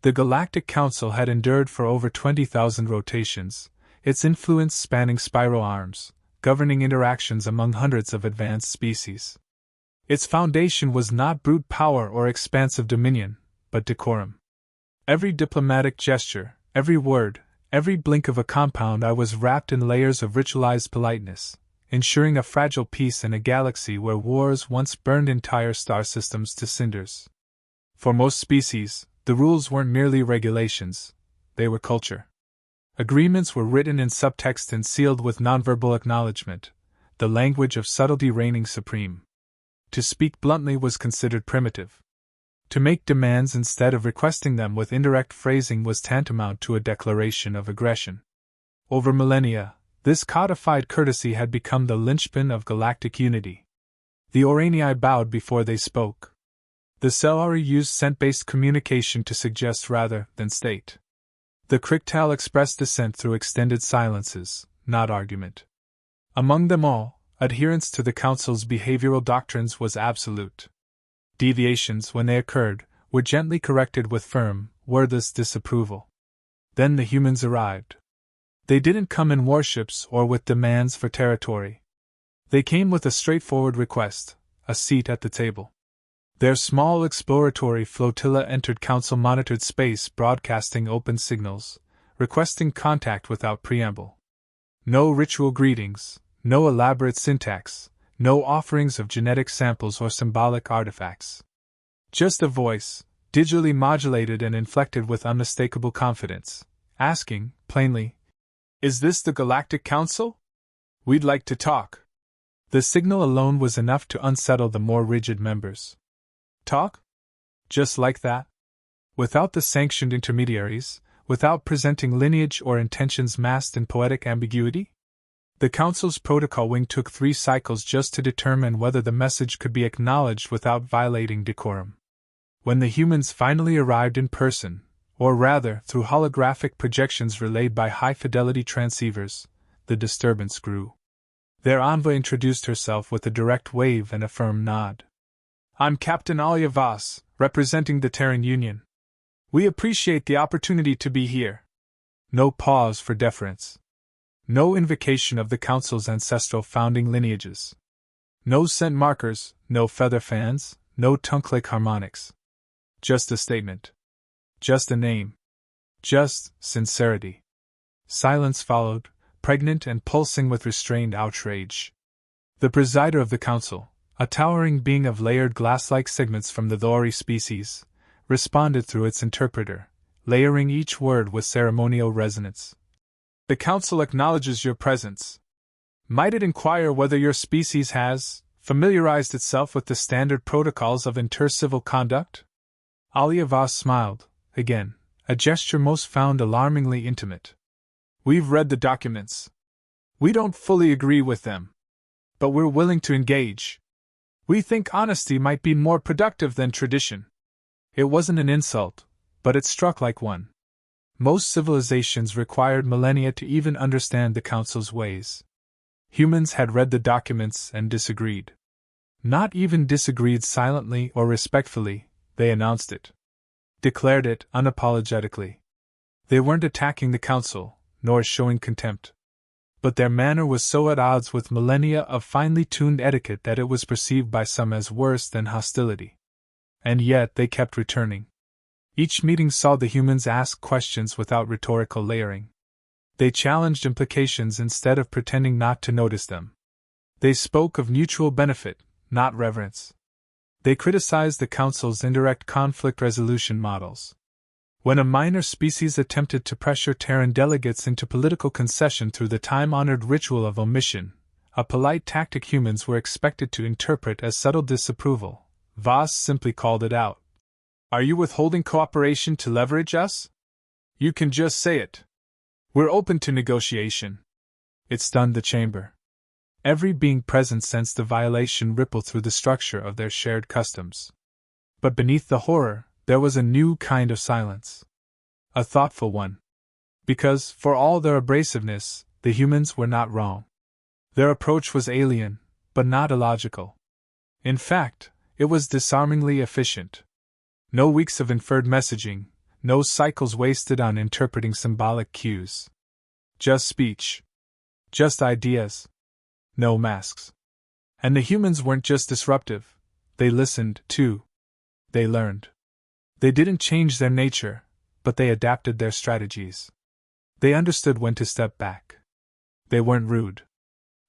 The Galactic Council had endured for over 20,000 rotations, its influence spanning spiral arms, governing interactions among hundreds of advanced species. Its foundation was not brute power or expansive dominion, but decorum. Every diplomatic gesture, every word, every blink of a compound eye was wrapped in layers of ritualized politeness, ensuring a fragile peace in a galaxy where wars once burned entire star systems to cinders. For most species, the rules weren't merely regulations, they were culture. Agreements were written in subtext and sealed with nonverbal acknowledgement, the language of subtlety reigning supreme. To speak bluntly was considered primitive. To make demands instead of requesting them with indirect phrasing was tantamount to a declaration of aggression. Over millennia, this codified courtesy had become the linchpin of galactic unity. The Oranii bowed before they spoke. The Cellari used scent-based communication to suggest rather than state. The Kriktal expressed dissent through extended silences, not argument. Among them all, adherence to the Council's behavioral doctrines was absolute. Deviations, when they occurred, were gently corrected with firm, wordless disapproval. Then the humans arrived. They didn't come in warships or with demands for territory. They came with a straightforward request: a seat at the table. Their small exploratory flotilla entered Council-monitored space broadcasting open signals, requesting contact without preamble. No ritual greetings, no elaborate syntax, no offerings of genetic samples or symbolic artifacts. Just a voice, digitally modulated and inflected with unmistakable confidence, asking, plainly, "Is this the Galactic Council? We'd like to talk." The signal alone was enough to unsettle the more rigid members. Talk? Just like that? Without the sanctioned intermediaries, without presenting lineage or intentions masked in poetic ambiguity? The Council's protocol wing took 3 cycles just to determine whether the message could be acknowledged without violating decorum. When the humans finally arrived in person, or rather through holographic projections relayed by high-fidelity transceivers, the disturbance grew. Their envoy introduced herself with a direct wave and a firm nod. "I'm Captain Alia Voss, representing the Terran Union. We appreciate the opportunity to be here." No pause for deference. No invocation of the Council's ancestral founding lineages. No scent markers, no feather fans, no tongue-click harmonics. Just a statement. Just a name. Just sincerity. Silence followed, pregnant and pulsing with restrained outrage. The presider of the Council, a towering being of layered glass-like segments from the Thori species, responded through its interpreter, layering each word with ceremonial resonance. "The Council acknowledges your presence. Might it inquire whether your species has familiarized itself with the standard protocols of intercivil conduct?" Alia Voss smiled, again, a gesture most found alarmingly intimate. "We've read the documents. We don't fully agree with them. But we're willing to engage. We think honesty might be more productive than tradition." It wasn't an insult, but it struck like one. Most civilizations required millennia to even understand the Council's ways. Humans had read the documents and disagreed. Not even disagreed silently or respectfully, they announced it. Declared it unapologetically. They weren't attacking the Council, nor showing contempt. But their manner was so at odds with millennia of finely tuned etiquette that it was perceived by some as worse than hostility. And yet they kept returning. Each meeting saw the humans ask questions without rhetorical layering. They challenged implications instead of pretending not to notice them. They spoke of mutual benefit, not reverence. They criticized the Council's indirect conflict resolution models. When a minor species attempted to pressure Terran delegates into political concession through the time-honored ritual of omission, a polite tactic humans were expected to interpret as subtle disapproval, Voss simply called it out. "Are you withholding cooperation to leverage us? You can just say it. We're open to negotiation." It stunned the chamber. Every being present sensed the violation ripple through the structure of their shared customs. But beneath the horror, there was a new kind of silence. A thoughtful one. Because, for all their abrasiveness, the humans were not wrong. Their approach was alien, but not illogical. In fact, it was disarmingly efficient. No weeks of inferred messaging, No cycles wasted on interpreting symbolic cues. Just speech. Just ideas. No masks. And the humans weren't just disruptive. They listened, too. They learned. They didn't change their nature, but they adapted their strategies. They understood when to step back. They weren't rude.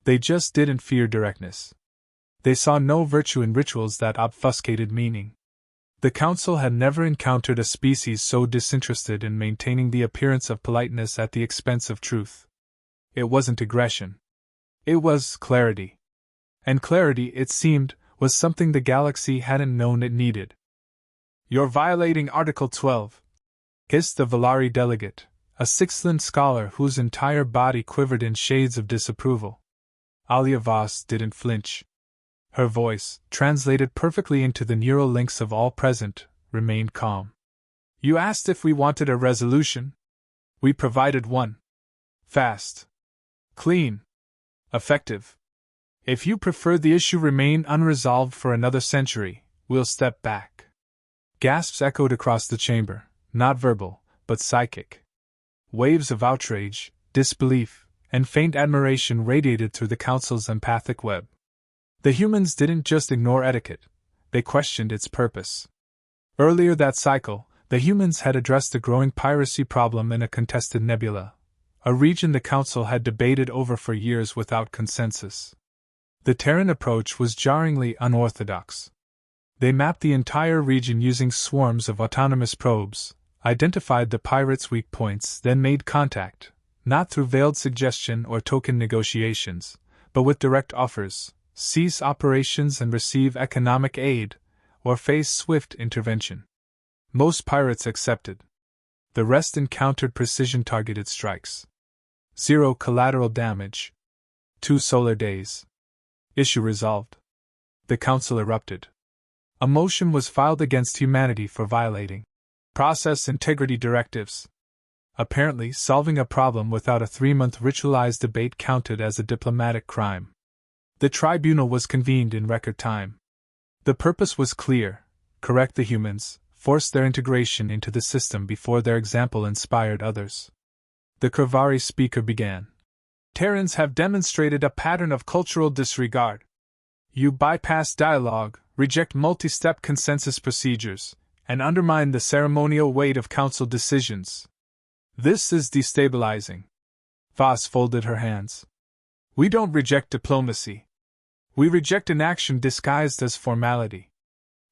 They just didn't fear directness. They saw no virtue in rituals that obfuscated meaning. The Council had never encountered a species so disinterested in maintaining the appearance of politeness at the expense of truth. It wasn't aggression. It was clarity. And clarity, it seemed, was something the galaxy hadn't known it needed. "You're violating Article 12, hissed the Valari delegate, a Sixthland scholar whose entire body quivered in shades of disapproval. Alia Voss didn't flinch. Her voice, translated perfectly into the neural links of all present, remained calm. "You asked if we wanted a resolution? We provided one. Fast. Clean. Effective. If you prefer the issue remain unresolved for another century, we'll step back." Gasps echoed across the chamber, not verbal, but psychic. Waves of outrage, disbelief, and faint admiration radiated through the Council's empathic web. The humans didn't just ignore etiquette, they questioned its purpose. Earlier that cycle, the humans had addressed the growing piracy problem in a contested nebula, a region the Council had debated over for years without consensus. The Terran approach was jarringly unorthodox. They mapped the entire region using swarms of autonomous probes, identified the pirates' weak points, then made contact, not through veiled suggestion or token negotiations, but with direct offers: cease operations and receive economic aid, or face swift intervention. Most pirates accepted. The rest encountered precision-targeted strikes. 0 collateral damage. 2 solar days. Issue resolved. The Council erupted. A motion was filed against humanity for violating process integrity directives. Apparently, solving a problem without a 3-month ritualized debate counted as a diplomatic crime. The tribunal was convened in record time. The purpose was clear: correct the humans, force their integration into the system before their example inspired others. The Kravari speaker began. "Terrans have demonstrated a pattern of cultural disregard. You bypass dialogue, reject multi-step consensus procedures, and undermine the ceremonial weight of Council decisions. This is destabilizing." Voss folded her hands. "We don't reject diplomacy. We reject inaction disguised as formality."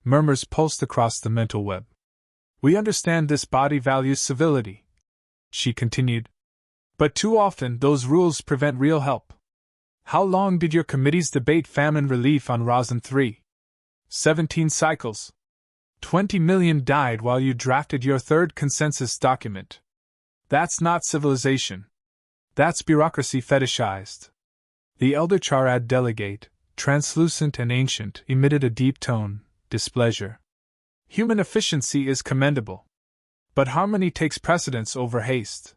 Murmurs pulsed across the mental web. "We understand this body values civility," she continued. "But too often those rules prevent real help. How long did your committees debate famine relief on Rosin 3? 17 cycles. 20 million died while you drafted your third consensus document. That's not civilization. That's bureaucracy fetishized." The elder Charad delegate, translucent and ancient, emitted a deep tone: displeasure. "Human efficiency is commendable. But harmony takes precedence over haste.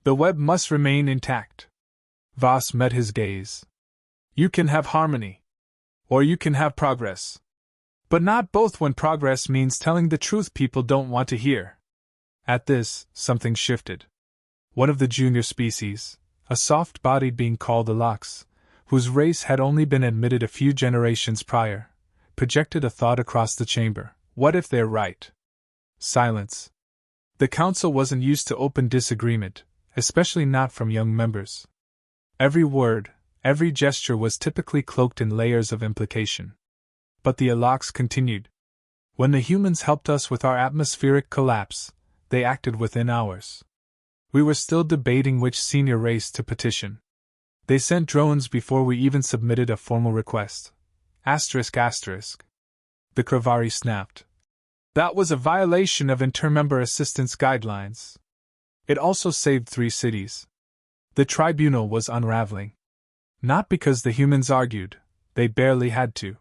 The web must remain intact." Voss met his gaze. "You can have harmony. Or you can have progress. But not both when progress means telling the truth people don't want to hear." At this, something shifted. One of the junior species, a soft-bodied being called the Lox, whose race had only been admitted a few generations prior, projected a thought across the chamber: what if they're right? Silence. The Council wasn't used to open disagreement, especially not from young members. Every word, every gesture was typically cloaked in layers of implication. But the Lox continued. "When the humans helped us with our atmospheric collapse, they acted within hours. We were still debating which senior race to petition. They sent drones before we even submitted a formal request. ***. The Kravari snapped. "That was a violation of intermember assistance guidelines. It also saved 3 cities." The tribunal was unraveling. Not because the humans argued, they barely had to.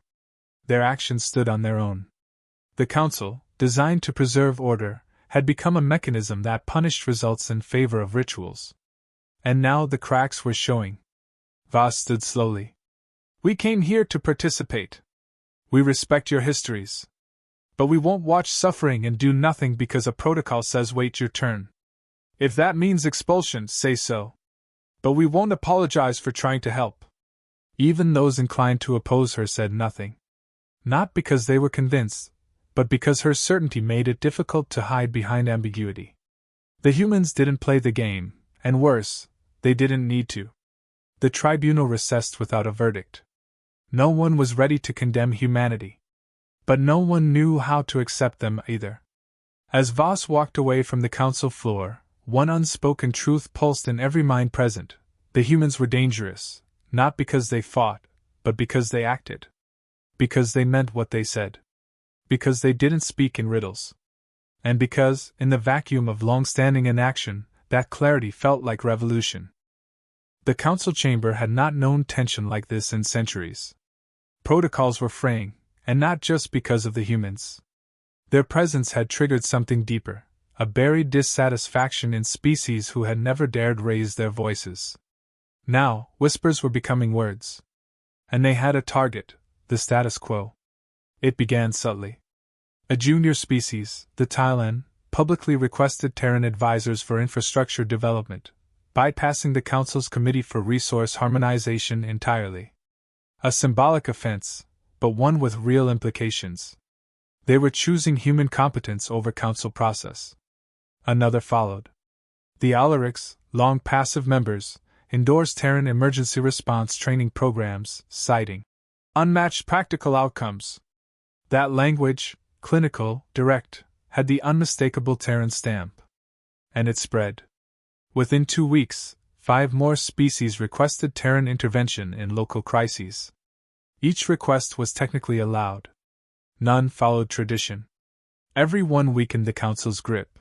Their actions stood on their own. The Council, designed to preserve order, had become a mechanism that punished results in favor of rituals. And now the cracks were showing. Voss stood slowly. "We came here to participate. We respect your histories. But we won't watch suffering and do nothing because a protocol says wait your turn. If that means expulsion, say so. But we won't apologize for trying to help. Even those inclined to oppose her said nothing. Not because they were convinced, but because her certainty made it difficult to hide behind ambiguity. The humans didn't play the game, and worse, they didn't need to. The tribunal recessed without a verdict. No one was ready to condemn humanity. But no one knew how to accept them either. As Voss walked away from the council floor, one unspoken truth pulsed in every mind present: the humans were dangerous, not because they fought, but because they acted. Because they meant what they said. Because they didn't speak in riddles. And because, in the vacuum of long-standing inaction, that clarity felt like revolution. The council chamber had not known tension like this in centuries. Protocols were fraying, and not just because of the humans. Their presence had triggered something deeper, a buried dissatisfaction in species who had never dared raise their voices. Now, whispers were becoming words. And they had a target: the status quo. It began subtly. A junior species, the Tylan, publicly requested Terran advisors for infrastructure development, bypassing the Council's Committee for Resource Harmonization entirely. A symbolic offense, but one with real implications. They were choosing human competence over Council process. Another followed. The Alarics, long passive members, endorsed Terran emergency response training programs, citing unmatched practical outcomes. That language, clinical, direct, had the unmistakable Terran stamp. And it spread. Within 2 weeks, 5 more species requested Terran intervention in local crises. Each request was technically allowed. None followed tradition. Every one weakened the Council's grip.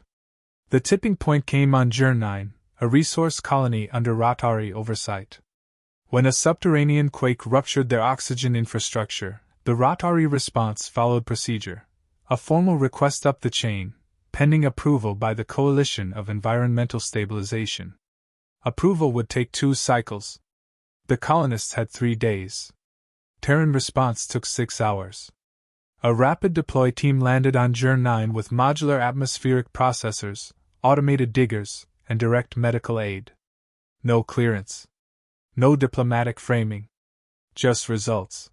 The tipping point came on Jur 9, a resource colony under Ratari oversight. When a subterranean quake ruptured their oxygen infrastructure, the Ratari response followed procedure: a formal request up the chain, pending approval by the Coalition of Environmental Stabilization. Approval would take 2 cycles. The colonists had 3 days. Terran response took 6 hours. A rapid deploy team landed on Jur 9 with modular atmospheric processors, automated diggers, and direct medical aid. No clearance. No diplomatic framing. Just results.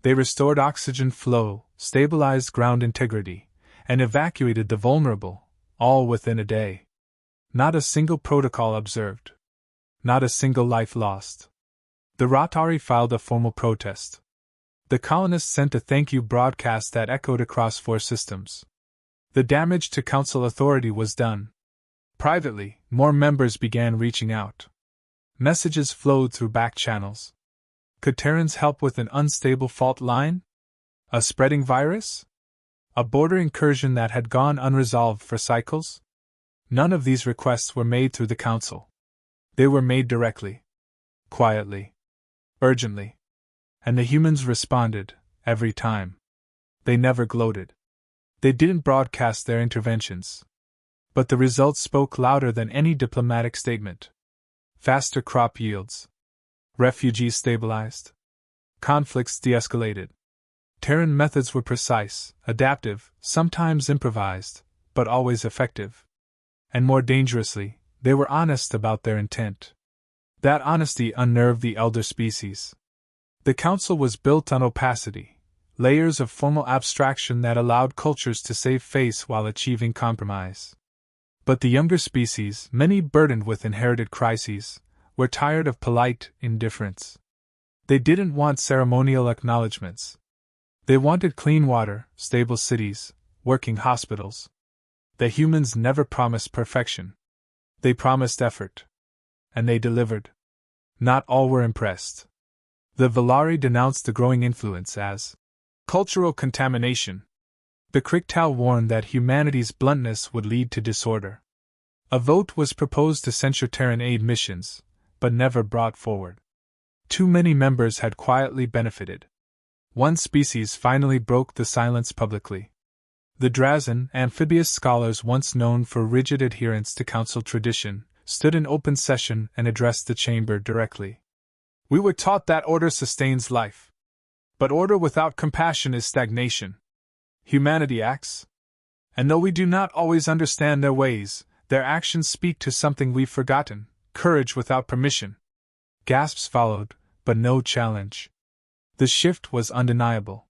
They restored oxygen flow, stabilized ground integrity, and evacuated the vulnerable, all within a day. Not a single protocol observed. Not a single life lost. The Ratari filed a formal protest. The colonists sent a thank you broadcast that echoed across 4 systems. The damage to Council authority was done. Privately, more members began reaching out. Messages flowed through back channels. Could Terrans help with an unstable fault line? A spreading virus? A border incursion that had gone unresolved for cycles? None of these requests were made through the Council. They were made directly. Quietly. Urgently. And the humans responded, every time. They never gloated. They didn't broadcast their interventions. But the results spoke louder than any diplomatic statement. Faster crop yields. Refugees stabilized. Conflicts de-escalated. Terran methods were precise, adaptive, sometimes improvised, but always effective. And more dangerously, they were honest about their intent. That honesty unnerved the elder species. The Council was built on opacity, layers of formal abstraction that allowed cultures to save face while achieving compromise. But the younger species, many burdened with inherited crises, were tired of polite indifference. They didn't want ceremonial acknowledgments. They wanted clean water, stable cities, working hospitals. The humans never promised perfection. They promised effort. And they delivered. Not all were impressed. The Valari denounced the growing influence as cultural contamination. The Kriktal warned that humanity's bluntness would lead to disorder. A vote was proposed to censure Terran aid missions, but never brought forward. Too many members had quietly benefited. One species finally broke the silence publicly. The Drazen, amphibious scholars once known for rigid adherence to Council tradition, stood in open session and addressed the chamber directly. We were taught that order sustains life. But order without compassion is stagnation. Humanity acts. And though we do not always understand their ways, their actions speak to something we've forgotten: courage without permission. Gasps followed, but no challenge. The shift was undeniable.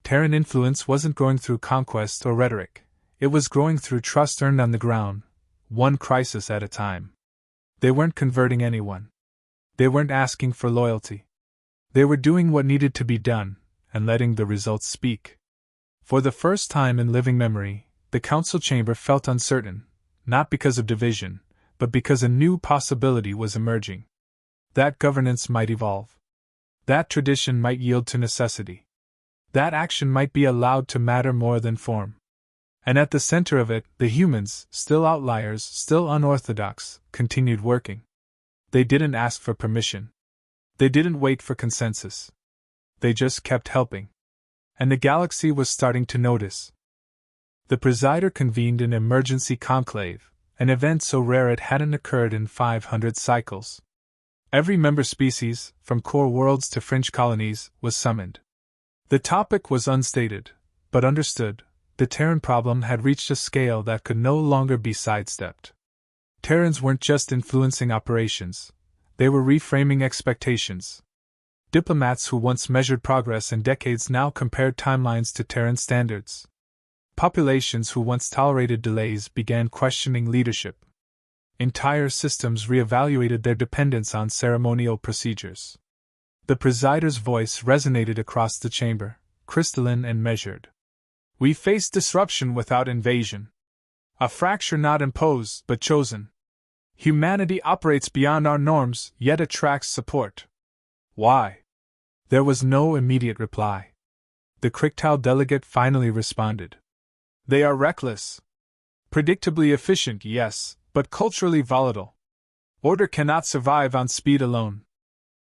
Terran influence wasn't growing through conquest or rhetoric, it was growing through trust earned on the ground, one crisis at a time. They weren't converting anyone. They weren't asking for loyalty. They were doing what needed to be done, and letting the results speak. For the first time in living memory, the council chamber felt uncertain, not because of division, but because a new possibility was emerging. That governance might evolve. That tradition might yield to necessity. That action might be allowed to matter more than form. And at the center of it, the humans, still outliers, still unorthodox, continued working. They didn't ask for permission. They didn't wait for consensus. They just kept helping. And the galaxy was starting to notice. The presider convened an emergency conclave, an event so rare it hadn't occurred in 500 cycles. Every member species, from core worlds to fringe colonies, was summoned. The topic was unstated, but understood. The Terran problem had reached a scale that could no longer be sidestepped. Terrans weren't just influencing operations, they were reframing expectations. Diplomats who once measured progress in decades now compared timelines to Terran standards. Populations who once tolerated delays began questioning leadership. Entire systems reevaluated their dependence on ceremonial procedures. The presider's voice resonated across the chamber, crystalline and measured. We face disruption without invasion. A fracture not imposed, but chosen. Humanity operates beyond our norms, yet attracts support. Why? There was no immediate reply. The Kriktal delegate finally responded. They are reckless. Predictably efficient, yes, but culturally volatile. Order cannot survive on speed alone.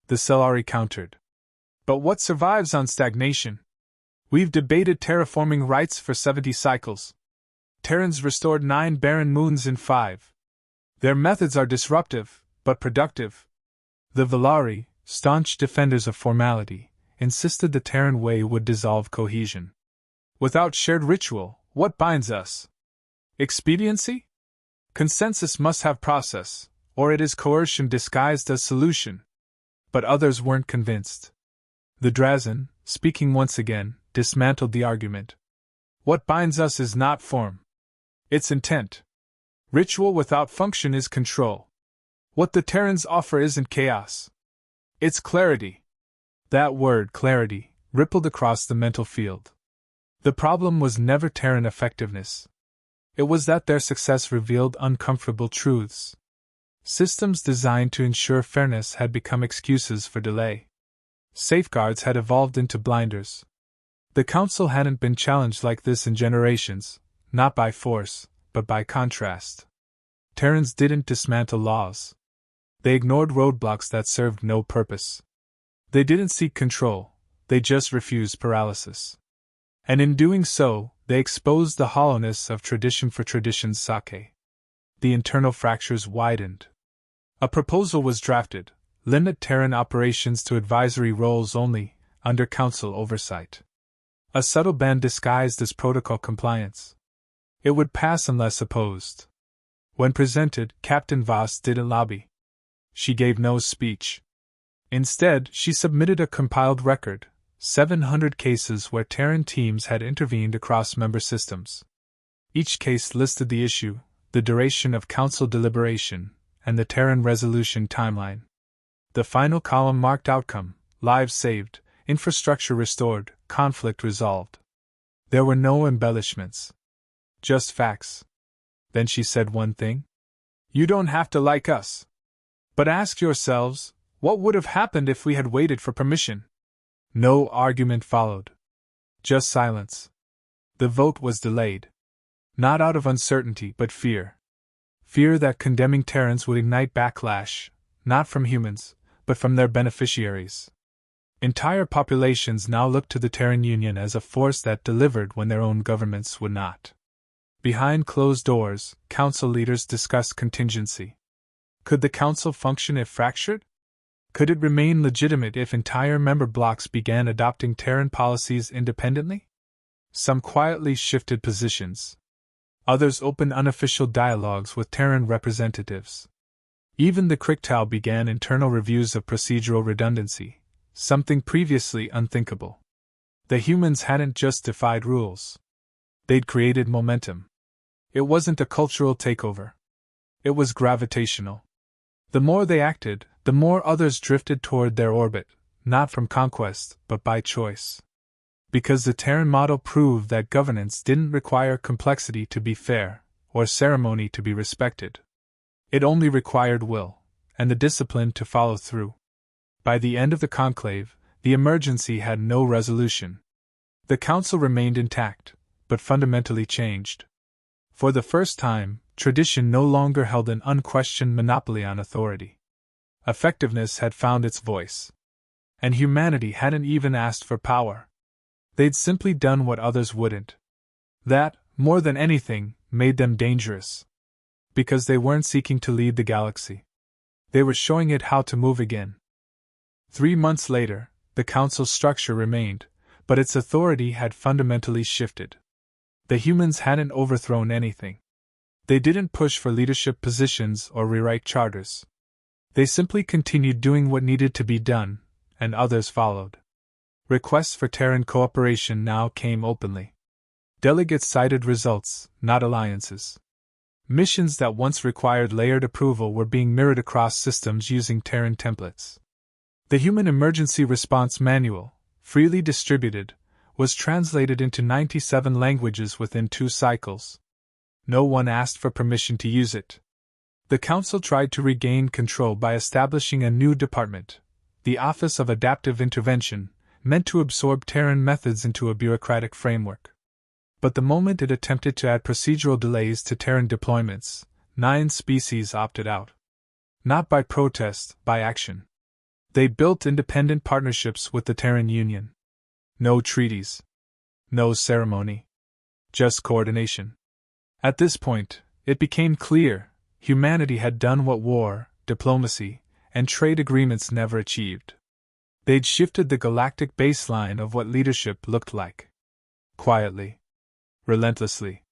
The Cellari countered. But what survives on stagnation? We've debated terraforming rights for 70 cycles. Terrans restored 9 barren moons in 5. Their methods are disruptive, but productive. The Velari, staunch defenders of formality, insisted the Terran way would dissolve cohesion. Without shared ritual, what binds us? Expediency? Consensus must have process, or it is coercion disguised as solution. But others weren't convinced. The Drazen, speaking once again, dismantled the argument. What binds us is not form. It's intent. Ritual without function is control. What the Terrans offer isn't chaos. It's clarity. That word, clarity, rippled across the mental field. The problem was never Terran effectiveness. It was that their success revealed uncomfortable truths. Systems designed to ensure fairness had become excuses for delay. Safeguards had evolved into blinders. The Council hadn't been challenged like this in generations, not by force, but by contrast. Terrans didn't dismantle laws. They ignored roadblocks that served no purpose. They didn't seek control, they just refused paralysis. And in doing so, they exposed the hollowness of tradition for tradition's sake. The internal fractures widened. A proposal was drafted: limit Terran operations to advisory roles only, under Council oversight. A subtle ban disguised as protocol compliance. It would pass unless opposed. When presented, Captain Voss didn't lobby. She gave no speech. Instead, she submitted a compiled record, 700 cases where Terran teams had intervened across member systems. Each case listed the issue, the duration of Council deliberation, and the Terran resolution timeline. The final column marked outcome: lives saved, infrastructure restored, conflict resolved. There were no embellishments. Just facts. Then she said one thing. You don't have to like us. But ask yourselves, what would have happened if we had waited for permission? No argument followed. Just silence. The vote was delayed. Not out of uncertainty, but fear. Fear that condemning Terrans would ignite backlash, not from humans, but from their beneficiaries. Entire populations now looked to the Terran Union as a force that delivered when their own governments would not. Behind closed doors, council leaders discussed contingency. Could the council function if fractured? Could it remain legitimate if entire member blocks began adopting Terran policies independently? Some quietly shifted positions. Others opened unofficial dialogues with Terran representatives. Even the Kriktal began internal reviews of procedural redundancy, something previously unthinkable. The humans hadn't just defied rules. They'd created momentum. It wasn't a cultural takeover. It was gravitational. The more they acted, the more others drifted toward their orbit, not from conquest, but by choice. Because the Terran model proved that governance didn't require complexity to be fair, or ceremony to be respected. It only required will, and the discipline to follow through. By the end of the conclave, the emergency had no resolution. The council remained intact, but fundamentally changed. For the first time, tradition no longer held an unquestioned monopoly on authority. Effectiveness had found its voice. And humanity hadn't even asked for power. They'd simply done what others wouldn't. That, more than anything, made them dangerous. Because they weren't seeking to lead the galaxy. They were showing it how to move again. 3 months later, the council's structure remained, but its authority had fundamentally shifted. The humans hadn't overthrown anything. They didn't push for leadership positions or rewrite charters. They simply continued doing what needed to be done, and others followed. Requests for Terran cooperation now came openly. Delegates cited results, not alliances. Missions that once required layered approval were being mirrored across systems using Terran templates. The Human Emergency Response Manual, freely distributed, was translated into 97 languages within 2 cycles. No one asked for permission to use it. The Council tried to regain control by establishing a new department, the Office of Adaptive Intervention, meant to absorb Terran methods into a bureaucratic framework. But the moment it attempted to add procedural delays to Terran deployments, 9 species opted out. Not by protest, by action. They built independent partnerships with the Terran Union. No treaties. No ceremony. Just coordination. At this point, it became clear humanity had done what war, diplomacy, and trade agreements never achieved. They'd shifted the galactic baseline of what leadership looked like. Quietly. Relentlessly.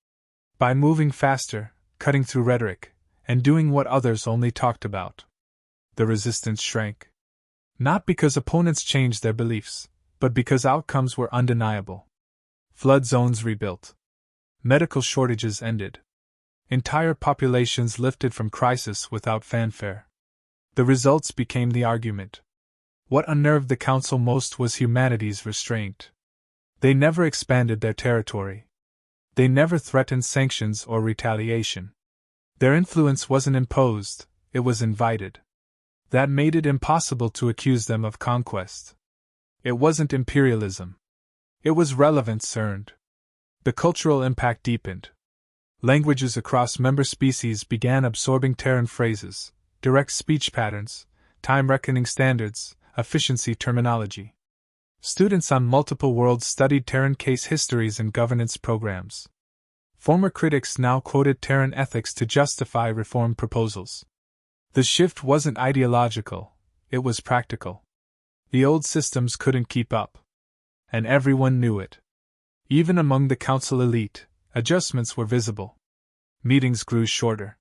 By moving faster, cutting through rhetoric, and doing what others only talked about. The resistance shrank. Not because opponents changed their beliefs, but because outcomes were undeniable. Flood zones rebuilt. Medical shortages ended. Entire populations lifted from crisis without fanfare. The results became the argument. What unnerved the Council most was humanity's restraint. They never expanded their territory. They never threatened sanctions or retaliation. Their influence wasn't imposed, it was invited. That made it impossible to accuse them of conquest. It wasn't imperialism. It was relevance earned. The cultural impact deepened. Languages across member species began absorbing Terran phrases, direct speech patterns, time reckoning standards, efficiency terminology. Students on multiple worlds studied Terran case histories and governance programs. Former critics now quoted Terran ethics to justify reform proposals. The shift wasn't ideological, it was practical. The old systems couldn't keep up. And everyone knew it. Even among the Council elite, adjustments were visible. Meetings grew shorter.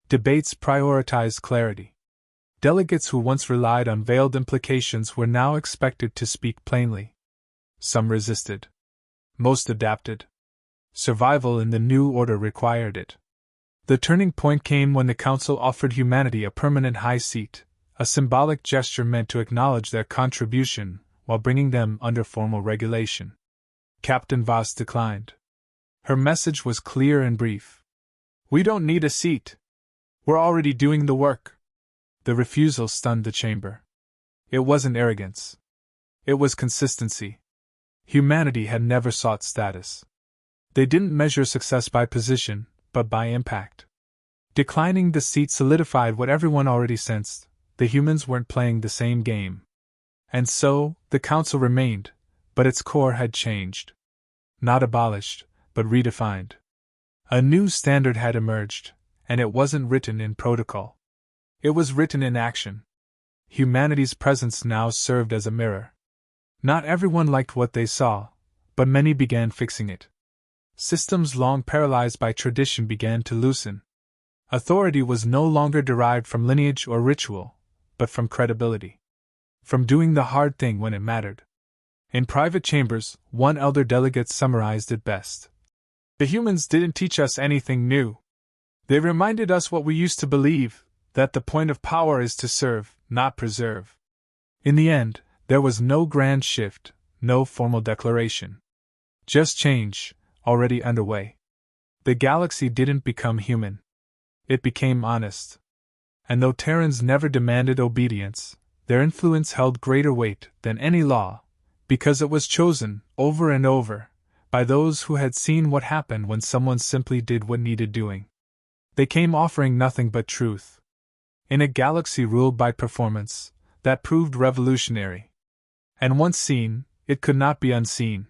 Debates prioritized clarity. Delegates who once relied on veiled implications were now expected to speak plainly. Some resisted. Most adapted. Survival in the new order required it. The turning point came when the Council offered humanity a permanent high seat, a symbolic gesture meant to acknowledge their contribution while bringing them under formal regulation. Captain Voss declined. Her message was clear and brief. "We don't need a seat. We're already doing the work." The refusal stunned the chamber. It wasn't arrogance. It was consistency. Humanity had never sought status. They didn't measure success by position, but by impact. Declining the seat solidified what everyone already sensed: the humans weren't playing the same game. And so, the Council remained, but its core had changed. Not abolished, but redefined. A new standard had emerged, and it wasn't written in protocol. It was written in action. Humanity's presence now served as a mirror. Not everyone liked what they saw, but many began fixing it. Systems long paralyzed by tradition began to loosen. Authority was no longer derived from lineage or ritual, but from credibility. From doing the hard thing when it mattered. In private chambers, one elder delegate summarized it best. The humans didn't teach us anything new. They reminded us what we used to believe, that the point of power is to serve, not preserve. In the end, there was no grand shift, no formal declaration. Just change, already underway. The galaxy didn't become human. It became honest. And though Terrans never demanded obedience, their influence held greater weight than any law, because it was chosen, over and over, by those who had seen what happened when someone simply did what needed doing. They came offering nothing but truth. In a galaxy ruled by performance, that proved revolutionary. And once seen, it could not be unseen.